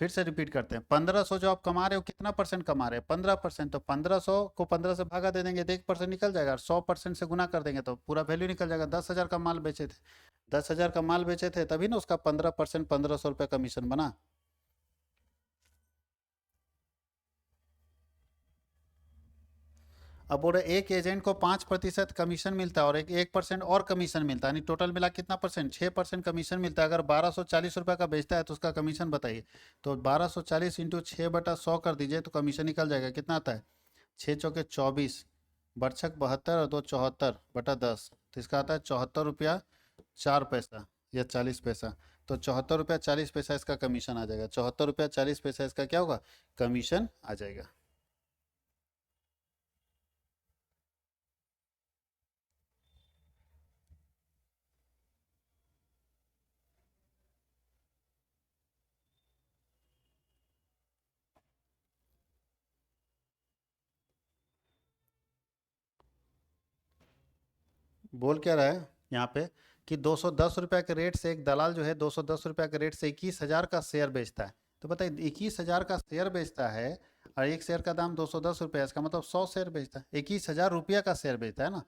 फिर से रिपीट करते हैं, 1500 जो आप कमा रहे हो कितना परसेंट कमा रहे हैं, 15%। तो 1500 को 15 से भागा दे देंगे तो 1% निकल जाएगा, और 100% से गुना कर देंगे तो पूरा वैल्यू निकल जाएगा। 10,000 का माल बेचे थे, 10,000 का माल बेचे थे, तभी ना उसका 15%, 1500 रुपये कमीशन बना। अब बोल रहे एक एजेंट को 5% कमीशन मिलता है और एक 1% और कमीशन मिलता है, यानी टोटल मिला कितना परसेंट, 6% कमीशन मिलता है। अगर 1240 रुपये का बेचता है तो उसका कमीशन बताइए। तो 1240 इंटू 6/100 कर दीजिए, तो कमीशन निकल जाएगा, कितना आता है, 6 चौके 24, बरछक 72 और 2 74/10, तो इसका आता है 74 रुपया 4 पैसा या 40 पैसा। तो 74 रुपया 40 पैसा इसका कमीशन आ जाएगा। 74 रुपया 40 पैसा इसका क्या होगा, कमीशन आ जाएगा। बोल क्या रहा है यहाँ पे कि 210 रुपया के रेट से एक दलाल जो है 210 रुपया के रेट से 21,000 का शेयर बेचता है। तो बताइए 21,000 का शेयर बेचता है और एक शेयर का दाम 210 रुपया, इसका मतलब 100 शेयर बेचता है। 21,000 रुपया का शेयर बेचता है ना,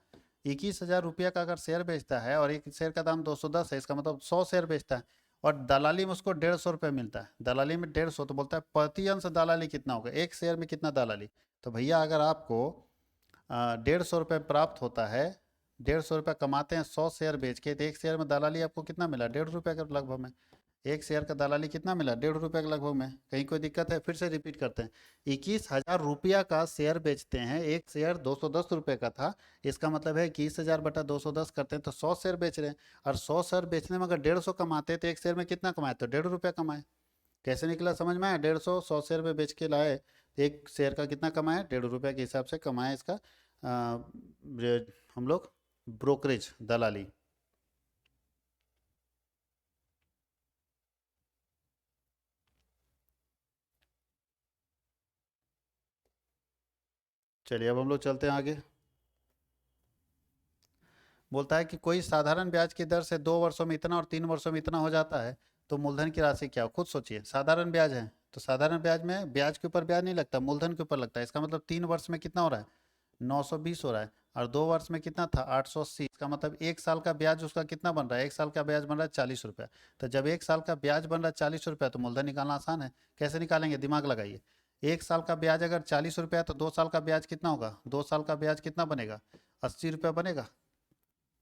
21,000 रुपया का अगर शेयर बेचता है और एक शेयर का दाम 210 है, इसका मतलब 100 शेयर बेचता है। और दलाली में उसको 150 रुपये मिलता है, दलाली में 150। तो बोलता है प्रति अंश दलाली कितना होगा, एक शेयर में कितना दलाली। तो भैया अगर आपको 150 रुपये प्राप्त होता है, 150 रुपया कमाते हैं 100 शेयर बेच के, तो एक शेयर में दलाली आपको कितना मिला, 1.5 रुपये के लगभग में। एक शेयर का दलाली कितना मिला, 1.5 रुपये के लगभग में। कहीं कोई दिक्कत है, फिर से रिपीट करते हैं। 21,000 रुपया का शेयर बेचते हैं, एक शेयर 210 रुपये का था, इसका मतलब है 21,000 बटा 210 करते हैं तो 100 शेयर बेच रहे हैं। और 100 शेयर बेचने में अगर 150 कमाते तो एक शेयर में कितना कमाए, तो 1.5 रुपया कमाए। कैसे निकला समझ में आया, 150 100 शेयर में बेच के लाए, एक शेयर का कितना कमाया, 1.5 रुपया के हिसाब से कमाया इसका हम लोग ब्रोकरेज दलाली। चलिए अब हम लोग चलते हैं आगे। बोलता है कि कोई साधारण ब्याज की दर से 2 वर्षों में इतना और 3 वर्षों में इतना हो जाता है, तो मूलधन की राशि क्या हो, खुद सोचिए। साधारण ब्याज है तो साधारण ब्याज में ब्याज के ऊपर ब्याज नहीं लगता, मूलधन के ऊपर लगता है। इसका मतलब 3 वर्ष में कितना हो रहा है, 920 हो रहा है। और 2 वर्ष में कितना था, 880। इसका मतलब एक साल का ब्याज उसका कितना बन रहा है, एक साल का ब्याज बन रहा है 40 रुपया। तो जब एक साल का ब्याज बन रहा है 40 रुपया, तो मूलधन निकालना आसान है। कैसे निकालेंगे, दिमाग लगाइए। एक साल का ब्याज अगर 40 रुपया है तो 2 साल का ब्याज कितना होगा, 2 साल का ब्याज कितना बनेगा, 80 रुपया बनेगा।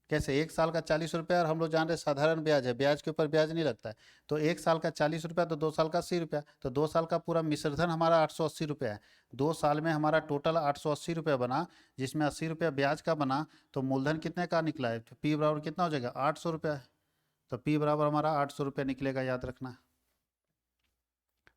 कैसे, एक साल का 40 रुपया और हम लोग जान रहे साधारण ब्याज है, ब्याज के ऊपर ब्याज नहीं लगता है। तो एक साल का 40 रुपया तो 2 साल का 80 रुपया, तो 2 साल का पूरा मिश्रधन हमारा 880 रुपया है। 2 साल में हमारा टोटल 880 रुपया बना, जिसमें 80 रुपया ब्याज का बना। तो मूलधन कितने का निकला है, तो पी बराबर कितना हो जाएगा, 800 रुपया। तो पी बराबर हमारा 800 रुपया निकलेगा, याद रखना।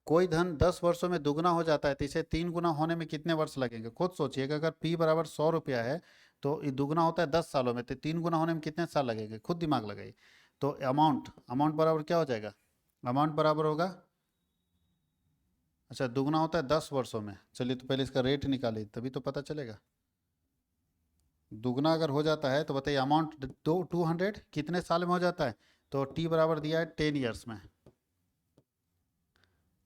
कोई धन 10 वर्षों में दुगना हो जाता है तो इसे 3 गुना होने में कितने वर्ष लगेंगे, खुद सोचिएगा। अगर पी बराबर 100 रुपया है तो ये दुगना होता है 10 सालों में, तो 3 गुना होने में कितने साल लगेंगे, खुद दिमाग लगाइए। तो अमाउंट अमाउंट बराबर क्या हो जाएगा, अमाउंट बराबर होगा, अच्छा दुगना होता है 10 वर्षों में। चलिए तो पहले इसका रेट निकालिए तभी तो पता चलेगा। दुगना अगर हो जाता है तो बताइए अमाउंट 200 कितने साल में हो जाता है, तो टी बराबर दिया है 10 ईयर्स में,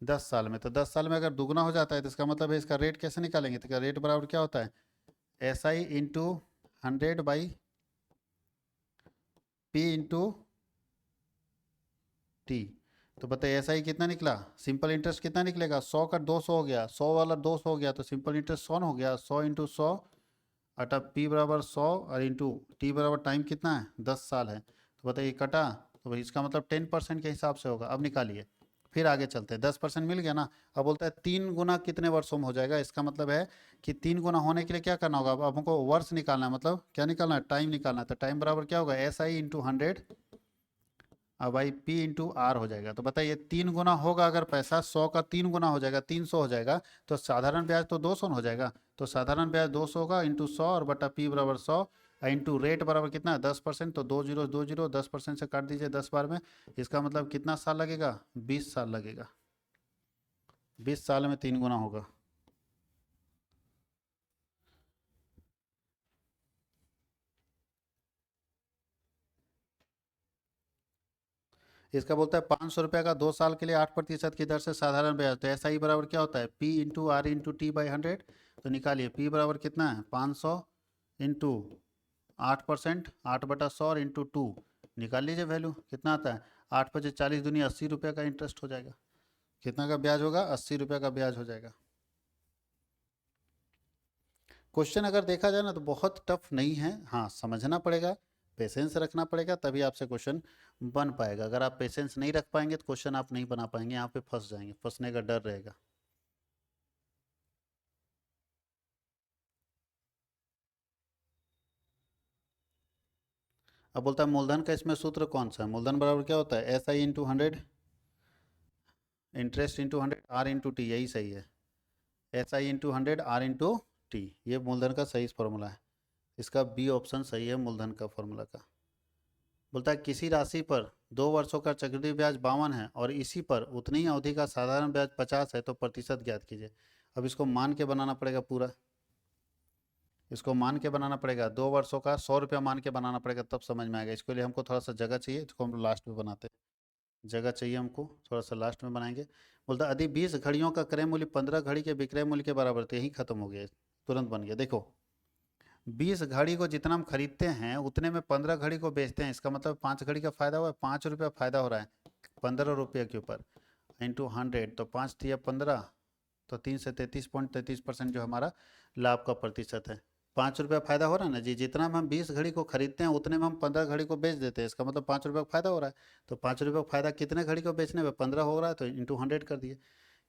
10 साल में। तो 10 साल में अगर दुगना हो जाता है तो इसका मतलब है इसका रेट कैसे निकालेंगे, तो इसका रेट बराबर क्या होता है, SI into 100/P into T। तो बताइए SI कितना निकला, सिंपल इंटरेस्ट कितना निकलेगा, 100 का 200 हो गया, 100 वाला 200 हो गया, तो सिंपल इंटरेस्ट 100 हो गया, 100 इंटू 100 अटा P बराबर 100 और इंटू T बराबर टाइम कितना है, 10 साल है। तो बताइए कटा, तो भाई इसका मतलब 10% के हिसाब से होगा। अब निकालिए, फिर आगे चलते हैं। 10% मिल गया ना। अब बोलता है 3 गुना कितने वर्षों में हो जाएगा, इसका मतलब है कि 3 गुना होने के लिए क्या करना होगा, अब हमको वर्ष निकालना है, मतलब क्या निकालना है, टाइम निकालना है। तो टाइम बराबर क्या होगा, SI इंटू 100 अब भाई P इंटू आर हो जाएगा। तो बताइए 3 गुना होगा अगर पैसा, 100 का 3 गुना हो जाएगा, 300 हो जाएगा। तो साधारण ब्याज तो 200 हो जाएगा। तो साधारण ब्याज 200 होगा इंटू 100 और बटा P बराबर 100 इंटू रेट बराबर कितना है, 10%। तो 2 जीरो 10% से काट दीजिए 10 बार में। इसका मतलब कितना साल लगेगा, 20 साल लगेगा। 20 साल में 3 गुना होगा। इसका बोलता है 500 रुपया का 2 साल के लिए 8% की दर से साधारण ब्याज। तो ऐसा ही बराबर क्या होता है, P into R into T by 100। तो निकालिए P बराबर कितना है, 500 इंटू 8%, 8/100 और इंटू 2। निकाल लीजिए वैल्यू कितना आता है, 8×5 = 40, 80 रुपये का इंटरेस्ट हो जाएगा। कितना का ब्याज होगा, 80 रुपये का ब्याज हो जाएगा। क्वेश्चन अगर देखा जाए ना तो बहुत टफ नहीं है, हाँ समझना पड़ेगा, पेशेंस रखना पड़ेगा, तभी आपसे क्वेश्चन बन पाएगा। अगर आप पेशेंस नहीं रख पाएंगे तो क्वेश्चन आप नहीं बना पाएंगे, यहाँ पे फंस जाएंगे, फंसने का डर रहेगा। अब बोलता है मूलधन का इसमें सूत्र कौन सा है? मूलधन बराबर क्या होता है? S I into 100, interest into 100, R into T, यही सही है। S I into 100, R into T, ये मूलधन का सही फॉर्मूला है। इसका बी ऑप्शन सही है मूलधन का फॉर्मूला का। बोलता है किसी राशि पर 2 वर्षों का चक्रवृद्धि ब्याज 52 है और इसी पर उतनी ही अवधि का साधारण ब्याज 50 है, तो प्रतिशत ज्ञात कीजिए। अब इसको मान के बनाना पड़ेगा पूरा, इसको मान के बनाना पड़ेगा। 2 वर्षों का 100 रुपया मान के बनाना पड़ेगा, तब समझ में आएगा। इसके लिए हमको थोड़ा सा जगह चाहिए, इसको हम लास्ट में बनाते हैं। जगह चाहिए हमको, थोड़ा सा लास्ट में बनाएंगे। बोलता है यदि 20 घड़ियों का क्रय मूल्य 15 घड़ी के विक्रय मूल्य के बराबर, तो यही खत्म हो गया, तुरंत बन गया। देखो 20 घड़ी को जितना हम खरीदते हैं उतने में 15 घड़ी को बेचते हैं, इसका मतलब 5 घड़ी का फायदा हुआ है, 5 रुपया फायदा हो रहा है 15 रुपये के ऊपर, इंटू 100, तो 5 दिया 15, तो 3 से 33.33% जो हमारा लाभ का प्रतिशत है। 5 रुपया फायदा हो रहा है ना जी, जितना में हम 20 घड़ी को खरीदते हैं उतने में हम 15 घड़ी को बेच देते हैं, इसका मतलब 5 रुपया का फायदा हो रहा है। तो 5 रुपया का फायदा कितने घड़ी को बेचने में? 15 हो रहा है, तो इंटू 100 कर दिए।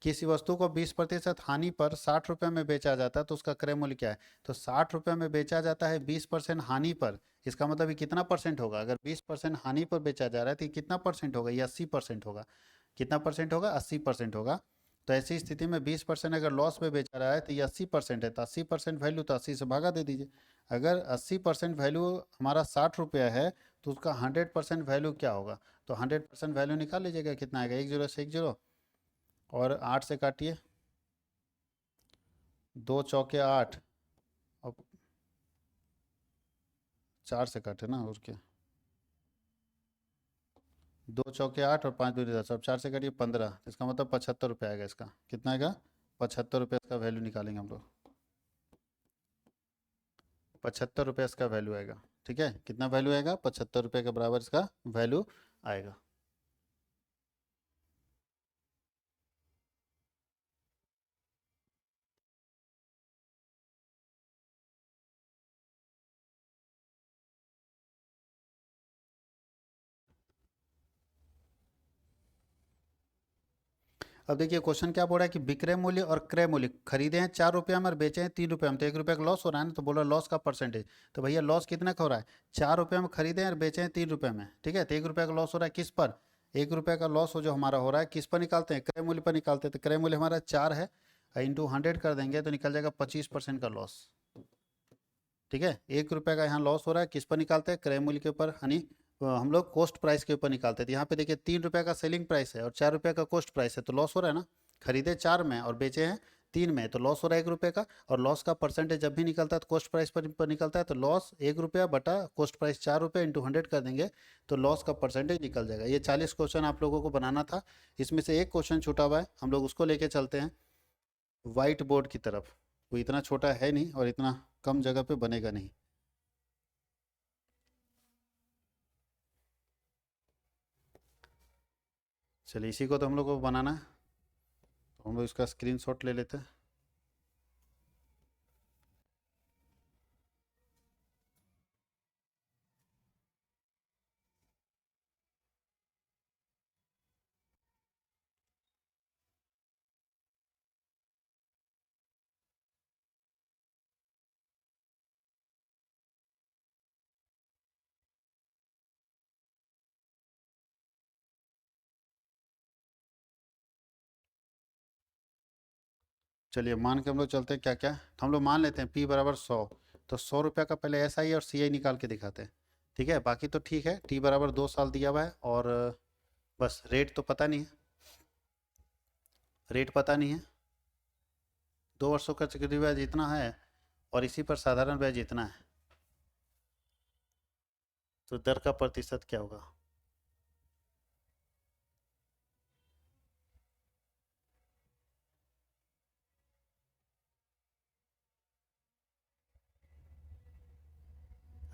किसी वस्तु को 20% हानि पर 60 रुपये में बेचा जाता है, तो उसका क्रय मूल्य क्या है? तो 60 रुपये में बेचा जाता है 20% हानि पर, इसका मतलब ये कितना परसेंट होगा? अगर 20% हानि पर बेचा जा रहा है तो ये कितना परसेंट होगा? ये 80% होगा। कितना परसेंट होगा? 80% होगा। तो ऐसी स्थिति में 20% अगर लॉस में बेचा रहा है तो ये 80% है, तो 80% वैल्यू तो 80 से भागा दे दीजिए। अगर 80% वैल्यू हमारा 60 रुपया है, तो उसका 100% वैल्यू क्या होगा? तो 100% वैल्यू निकाल लीजिएगा, कितना आएगा? 1 जीरो से 1 जीरो, और 8 से काटिए, 2 चौके 8, और 4 से काटे ना, और क्या, 2 चौके 8 और 5 दूनी 10, अब 4 से काटिए 15, इसका मतलब 75 रुपये आएगा। इसका कितना आएगा? 75 रुपये इसका वैल्यू निकालेंगे हम लोग, 75 रुपये इसका वैल्यू आएगा। ठीक है, कितना वैल्यू आएगा? 75 रुपये के बराबर इसका वैल्यू आएगा। अब देखिए क्वेश्चन क्या बोल रहा है कि विक्रय मूल्य और क्रय मूल्य खरीदे हैं 4 रुपये में और बेचे हैं 3 रुपये में, तो 1 रुपये का लॉस हो रहा है ना, तो बोल रहा है लॉस का परसेंटेज। तो भैया लॉस कितना का हो रहा है? 4 रुपये में खरीदे हैं और बेचे हैं 3 रुपये में, ठीक है, तो 1 रुपये का लॉस हो रहा है किस पर? 1 रुपये का लॉस हो जो हमारा हो रहा है किस पर निकालते हैं? क्रय मूल्य पर निकालते हैं। तो क्रय मूल्य हमारा 4 है, इंटू 100 कर देंगे तो निकल जाएगा 25% का लॉस। ठीक है, 1 रुपये का यहाँ लॉस हो रहा है, किस पर निकालते हैं? क्रय मूल्य के ऊपर, यानी हम लोग कॉस्ट प्राइस के ऊपर निकालते हैं। तो यहाँ पे देखिए 3 रुपये का सेलिंग प्राइस है और 4 रुपये का कॉस्ट प्राइस है, तो लॉस हो रहा है ना। खरीदे 4 में और बेचे हैं 3 में, तो लॉस हो रहा है 1 रुपये का। और लॉस का परसेंटेज जब भी निकलता है तो कॉस्ट प्राइस पर निकलता है, तो लॉस 1 रुपया बटा कॉस्ट प्राइस 4 रुपये इंटू 100 कर देंगे तो लॉस का परसेंटेज निकल जाएगा। ये 40 क्वेश्चन आप लोगों को बनाना था, इसमें से एक क्वेश्चन छूटा हुआ है, हम लोग उसको लेके चलते हैं व्हाइट बोर्ड की तरफ। वो इतना छोटा है नहीं और इतना कम जगह पे बनेगा नहीं। चलिए इसी को तो हम लोग को बनाना है, तो हम लोग इसका स्क्रीनशॉट ले लेते हैं। चलिए मान के हम लोग चलते हैं क्या क्या, तो हम लोग मान लेते हैं P बराबर 100, तो 100 रुपये का पहले SI और CI निकाल के दिखाते हैं। ठीक है, बाकी तो ठीक है। T बराबर 2 साल दिया हुआ है, और बस रेट तो पता नहीं है, रेट पता नहीं है। 2 वर्षों का चक्रवृद्धि ब्याज इतना है और इसी पर साधारण ब्याज इतना है, तो दर का प्रतिशत क्या होगा?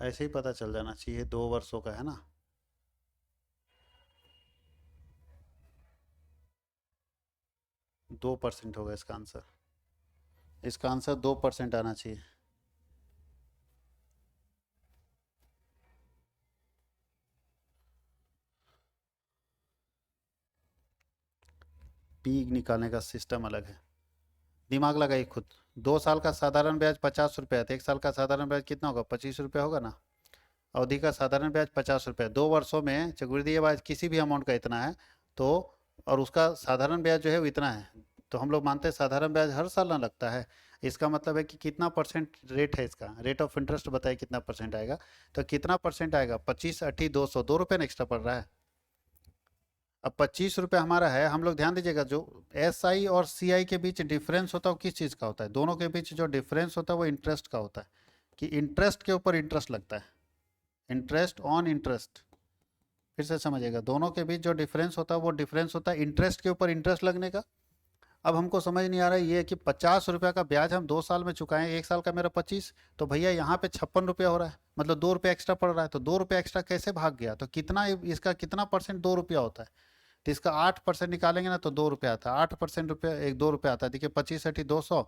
ऐसे ही पता चल जाना चाहिए, 2 वर्षों का है ना। 2% होगा इसका आंसर, इसका आंसर 2% आना चाहिए। P निकालने का सिस्टम अलग है, दिमाग लगाइए खुद। 2 साल का साधारण ब्याज 50 रुपया है, तो 1 साल का साधारण ब्याज कितना होगा? 25 रुपया होगा ना। अवधि का साधारण ब्याज 50 रुपये, 2 वर्षों में चक्रवृद्धि ब्याज किसी भी अमाउंट का इतना है, तो और उसका साधारण ब्याज जो है वो इतना है, तो हम लोग मानते हैं साधारण ब्याज हर साल ना लगता है। इसका मतलब है कि कितना परसेंट रेट है, इसका रेट ऑफ इंटरेस्ट बताइए कितना परसेंट आएगा। तो कितना परसेंट आएगा, 25 80 200, 2 रुपये ना एक्स्ट्रा पड़ रहा है। अब 25 रुपये हमारा है, हम लोग ध्यान दीजिएगा, जो एस आई और सी आई के बीच डिफरेंस होता है वो किस चीज़ का होता है, दोनों के बीच जो डिफरेंस होता है वो इंटरेस्ट का होता है, कि इंटरेस्ट के ऊपर इंटरेस्ट लगता है, इंटरेस्ट ऑन इंटरेस्ट। फिर से समझिएगा, दोनों के बीच जो डिफरेंस होता है वो डिफरेंस होता है इंटरेस्ट के ऊपर इंटरेस्ट लगने का। अब हमको समझ नहीं आ रहा है ये कि 50 रुपये का ब्याज हम 2 साल में चुकाएं, 1 साल का मेरा 25, तो भैया यहाँ पे 56 रुपया हो रहा है, मतलब 2 रुपये एक्स्ट्रा पड़ रहा है, तो 2 रुपये एक्स्ट्रा कैसे भाग गया, तो कितना इसका कितना परसेंट 2 रुपया होता है, तो इसका 8% निकालेंगे ना तो 2 रुपये आता है, 8% रुपये एक 2 रुपये आता है, देखिए 25 80 200,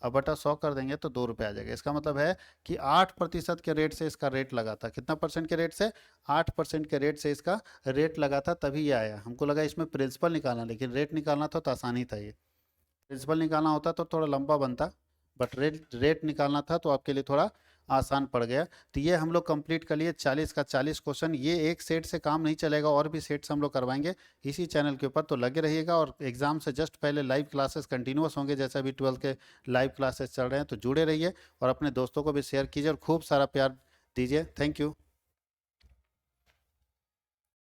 अब बटा 100 कर देंगे तो 2 रुपये आ जाएगा। इसका मतलब है कि 8% के रेट से इसका रेट लगा था, कितना परसेंट के रेट से, 8% के रेट से इसका रेट लगा था, तभी ये आया। हमको लगा इसमें प्रिंसिपल निकालना, लेकिन रेट निकालना था तो आसानी था, ये प्रिंसिपल निकालना होता तो थोड़ा लंबा बनता, बट रेट रेट निकालना था तो आपके लिए थोड़ा आसान पड़ गया। तो ये हम लोग कंप्लीट कर लिए 40 का 40 क्वेश्चन। ये एक सेट से काम नहीं चलेगा, और भी सेट्स हम लोग करवाएंगे इसी चैनल के ऊपर, तो लगे रहिएगा। और एग्जाम से जस्ट पहले लाइव क्लासेस कंटिन्यूस होंगे, जैसे अभी 12 के लाइव क्लासेस चल रहे हैं, तो जुड़े रहिए और अपने दोस्तों को भी शेयर कीजिए और खूब सारा प्यार दीजिए। Thank you.